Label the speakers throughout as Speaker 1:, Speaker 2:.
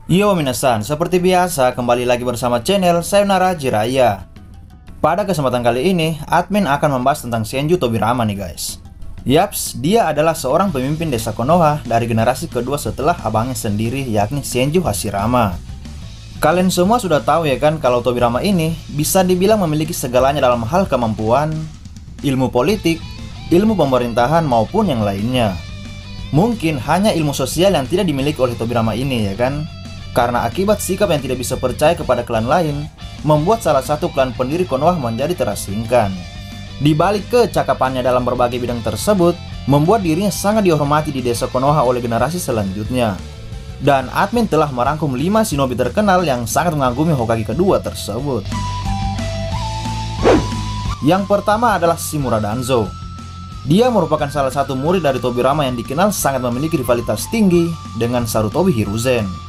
Speaker 1: Yo minasan, seperti biasa kembali lagi bersama channel Sayonara Jiraiya. Pada kesempatan kali ini, admin akan membahas tentang Senju Tobirama nih guys. Yaps, dia adalah seorang pemimpin desa Konoha dari generasi kedua setelah abangnya sendiri yakni Senju Hashirama. Kalian semua sudah tahu ya kan kalau Tobirama ini bisa dibilang memiliki segalanya dalam hal kemampuan, ilmu politik, ilmu pemerintahan maupun yang lainnya. Mungkin hanya ilmu sosial yang tidak dimiliki oleh Tobirama ini ya kan? Karena akibat sikap yang tidak bisa percaya kepada klan lain, membuat salah satu klan pendiri Konoha menjadi terasingkan. Di balik kecakapannya dalam berbagai bidang tersebut, membuat dirinya sangat dihormati di desa Konoha oleh generasi selanjutnya. Dan admin telah merangkum 5 shinobi terkenal yang sangat mengagumi Hokage kedua tersebut. Yang pertama adalah Shimura Danzo. Dia merupakan salah satu murid dari Tobirama yang dikenal sangat memiliki rivalitas tinggi dengan Sarutobi Hiruzen.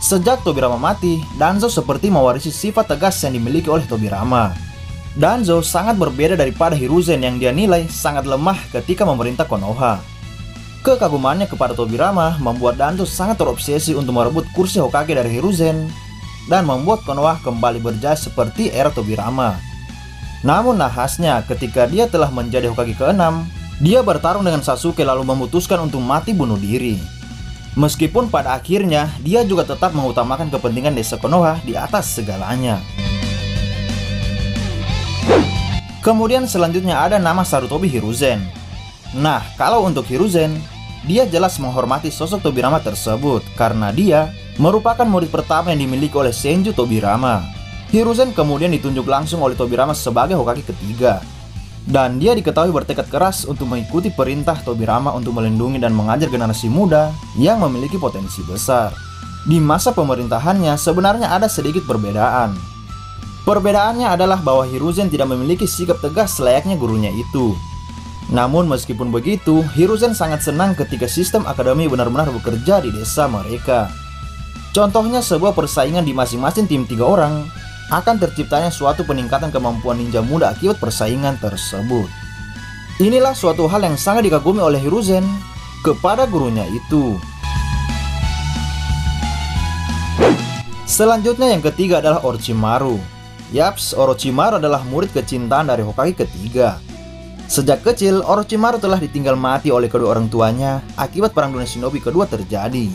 Speaker 1: Sejak Tobirama mati, Danzo seperti mewarisi sifat tegas yang dimiliki oleh Tobirama. Danzo sangat berbeda daripada Hiruzen yang dia nilai sangat lemah ketika memerintah Konoha. Kekagumannya kepada Tobirama membuat Danzo sangat terobsesi untuk merebut kursi Hokage dari Hiruzen dan membuat Konoha kembali berjaya seperti era Tobirama. Namun nahasnya ketika dia telah menjadi Hokage ke-6, dia bertarung dengan Sasuke lalu memutuskan untuk mati bunuh diri. Meskipun pada akhirnya dia juga tetap mengutamakan kepentingan desa Konoha di atas segalanya. Kemudian selanjutnya ada nama Sarutobi Hiruzen. Nah, kalau untuk Hiruzen, dia jelas menghormati sosok Tobirama tersebut karena dia merupakan murid pertama yang dimiliki oleh Senju Tobirama. Hiruzen kemudian ditunjuk langsung oleh Tobirama sebagai Hokage ketiga. Dan dia diketahui bertekad keras untuk mengikuti perintah Tobirama untuk melindungi dan mengajar generasi muda yang memiliki potensi besar. Di masa pemerintahannya sebenarnya ada sedikit perbedaan. Perbedaannya adalah bahwa Hiruzen tidak memiliki sikap tegas layaknya gurunya itu. Namun meskipun begitu, Hiruzen sangat senang ketika sistem akademi benar-benar bekerja di desa mereka. Contohnya sebuah persaingan di masing-masing tim 3 orang, akan terciptanya suatu peningkatan kemampuan ninja muda akibat persaingan tersebut. Inilah suatu hal yang sangat dikagumi oleh Hiruzen kepada gurunya itu. Selanjutnya yang ketiga adalah Orochimaru. Yaps, Orochimaru adalah murid kecintaan dari Hokage ketiga. Sejak kecil, Orochimaru telah ditinggal mati oleh kedua orang tuanya akibat perang dunia shinobi kedua terjadi.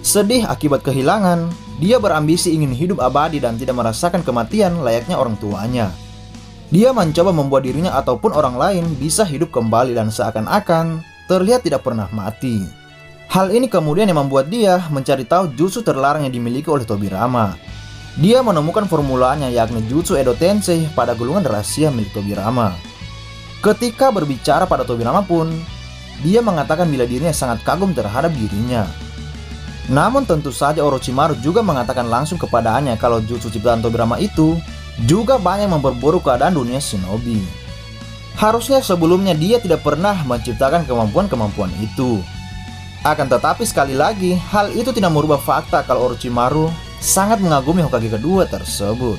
Speaker 1: Sedih akibat kehilangan, dia berambisi ingin hidup abadi dan tidak merasakan kematian layaknya orang tuanya. Dia mencoba membuat dirinya ataupun orang lain bisa hidup kembali dan seakan-akan terlihat tidak pernah mati. Hal ini kemudian yang membuat dia mencari tahu jutsu terlarang yang dimiliki oleh Tobirama. Dia menemukan formulanya yakni Jutsu Edo Tensei pada gulungan rahasia milik Tobirama. Ketika berbicara pada Tobirama pun, dia mengatakan bila dirinya sangat kagum terhadap dirinya. Namun tentu saja Orochimaru juga mengatakan langsung kepadanya kalau jutsu ciptaan Tobirama itu juga banyak memperburuk keadaan dunia shinobi. Harusnya sebelumnya dia tidak pernah menciptakan kemampuan-kemampuan itu. Akan tetapi sekali lagi, hal itu tidak merubah fakta kalau Orochimaru sangat mengagumi Hokage kedua tersebut.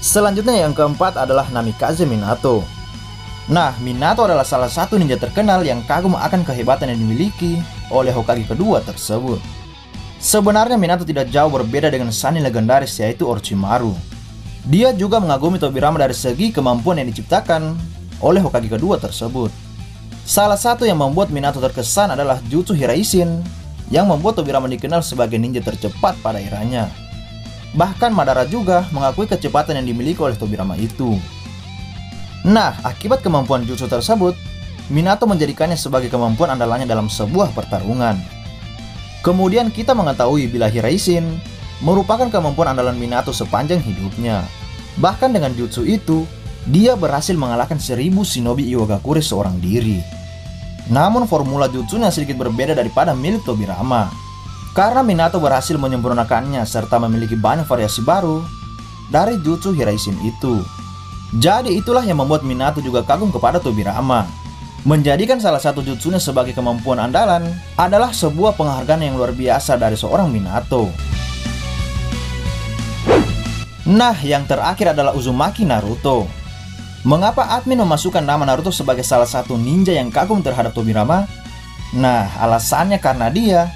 Speaker 1: Selanjutnya yang keempat adalah Namikaze Minato. Nah, Minato adalah salah satu ninja terkenal yang kagum akan kehebatan yang dimiliki oleh Hokage kedua tersebut. Sebenarnya Minato tidak jauh berbeda dengan Sannin legendaris yaitu Orochimaru. Dia juga mengagumi Tobirama dari segi kemampuan yang diciptakan oleh Hokage kedua tersebut. Salah satu yang membuat Minato terkesan adalah Jutsu Hiraishin yang membuat Tobirama dikenal sebagai ninja tercepat pada eranya. Bahkan Madara juga mengakui kecepatan yang dimiliki oleh Tobirama itu. Nah, akibat kemampuan jutsu tersebut, Minato menjadikannya sebagai kemampuan andalannya dalam sebuah pertarungan. Kemudian kita mengetahui bila Hiraishin merupakan kemampuan andalan Minato sepanjang hidupnya. Bahkan dengan jutsu itu, dia berhasil mengalahkan 1000 shinobi Iwagakure seorang diri. Namun formula jutsunya sedikit berbeda daripada milik Tobirama. Karena Minato berhasil menyempurnakannya serta memiliki banyak variasi baru dari jutsu Hiraishin itu. Jadi itulah yang membuat Minato juga kagum kepada Tobirama. Menjadikan salah satu jutsunya sebagai kemampuan andalan adalah sebuah penghargaan yang luar biasa dari seorang Minato. Nah, yang terakhir adalah Uzumaki Naruto. Mengapa admin memasukkan nama Naruto sebagai salah satu ninja yang kagum terhadap Tobirama? Nah, alasannya karena dia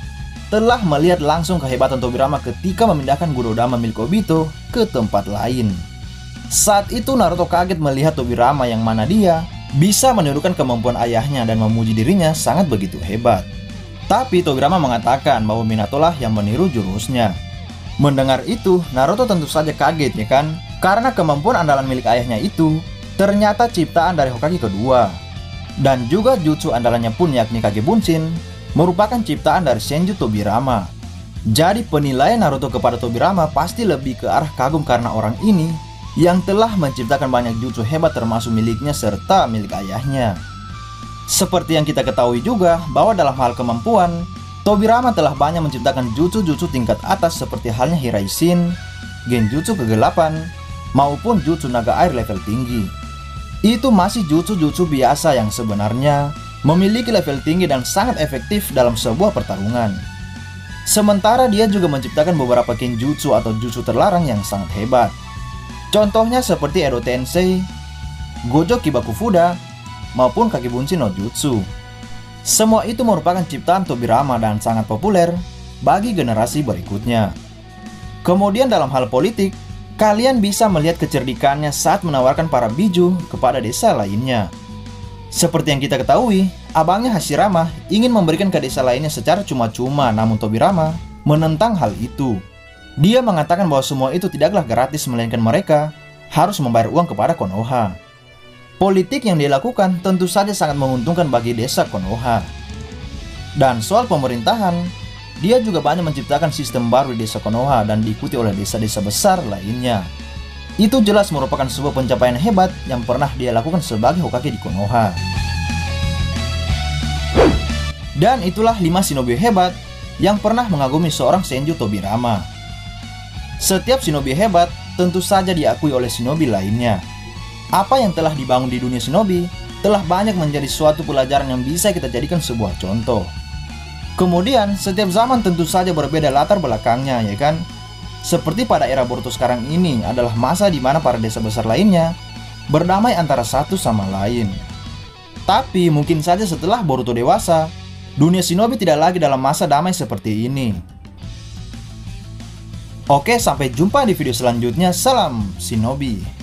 Speaker 1: telah melihat langsung kehebatan Tobirama ketika memindahkan Gurodama milik Obito ke tempat lain. Saat itu Naruto kaget melihat Tobirama yang mana dia bisa menirukan kemampuan ayahnya dan memuji dirinya sangat begitu hebat. Tapi Tobirama mengatakan bahwa Minato lah yang meniru jurusnya. Mendengar itu, Naruto tentu saja kaget ya kan? Karena kemampuan andalan milik ayahnya itu ternyata ciptaan dari Hokage kedua. Dan juga jutsu andalannya pun yakni Kage Bunshin merupakan ciptaan dari Senju Tobirama. Jadi penilaian Naruto kepada Tobirama pasti lebih ke arah kagum karena orang ini yang telah menciptakan banyak jutsu hebat termasuk miliknya serta milik ayahnya. Seperti yang kita ketahui juga bahwa dalam hal kemampuan, Tobirama telah banyak menciptakan jutsu-jutsu tingkat atas seperti halnya Hiraishin, Genjutsu kegelapan, maupun jutsu naga air level tinggi. Itu masih jutsu-jutsu biasa yang sebenarnya memiliki level tinggi dan sangat efektif dalam sebuah pertarungan. Sementara dia juga menciptakan beberapa Kenjutsu atau jutsu terlarang yang sangat hebat. Contohnya seperti Edo Tensei, Gojo Kibaku Fuda, maupun Kage Bunshin no Jutsu. Semua itu merupakan ciptaan Tobirama dan sangat populer bagi generasi berikutnya. Kemudian dalam hal politik, kalian bisa melihat kecerdikannya saat menawarkan para biju kepada desa lainnya. Seperti yang kita ketahui, abangnya Hashirama ingin memberikan ke desa lainnya secara cuma-cuma, namun Tobirama menentang hal itu. Dia mengatakan bahwa semua itu tidaklah gratis, melainkan mereka harus membayar uang kepada Konoha. Politik yang dia lakukan tentu saja sangat menguntungkan bagi desa Konoha. Dan soal pemerintahan, dia juga banyak menciptakan sistem baru di desa Konoha dan diikuti oleh desa-desa besar lainnya. Itu jelas merupakan sebuah pencapaian hebat yang pernah dia lakukan sebagai Hokage di Konoha. Dan itulah 5 shinobi hebat yang pernah mengagumi seorang Senju Tobirama. Setiap shinobi hebat tentu saja diakui oleh shinobi lainnya. Apa yang telah dibangun di dunia shinobi telah banyak menjadi suatu pelajaran yang bisa kita jadikan sebuah contoh. Kemudian setiap zaman tentu saja berbeda latar belakangnya ya kan? Seperti pada era Boruto sekarang ini adalah masa di mana para desa besar lainnya berdamai antara satu sama lain. Tapi mungkin saja setelah Boruto dewasa, dunia shinobi tidak lagi dalam masa damai seperti ini. Oke, sampai jumpa di video selanjutnya. Salam Shinobi.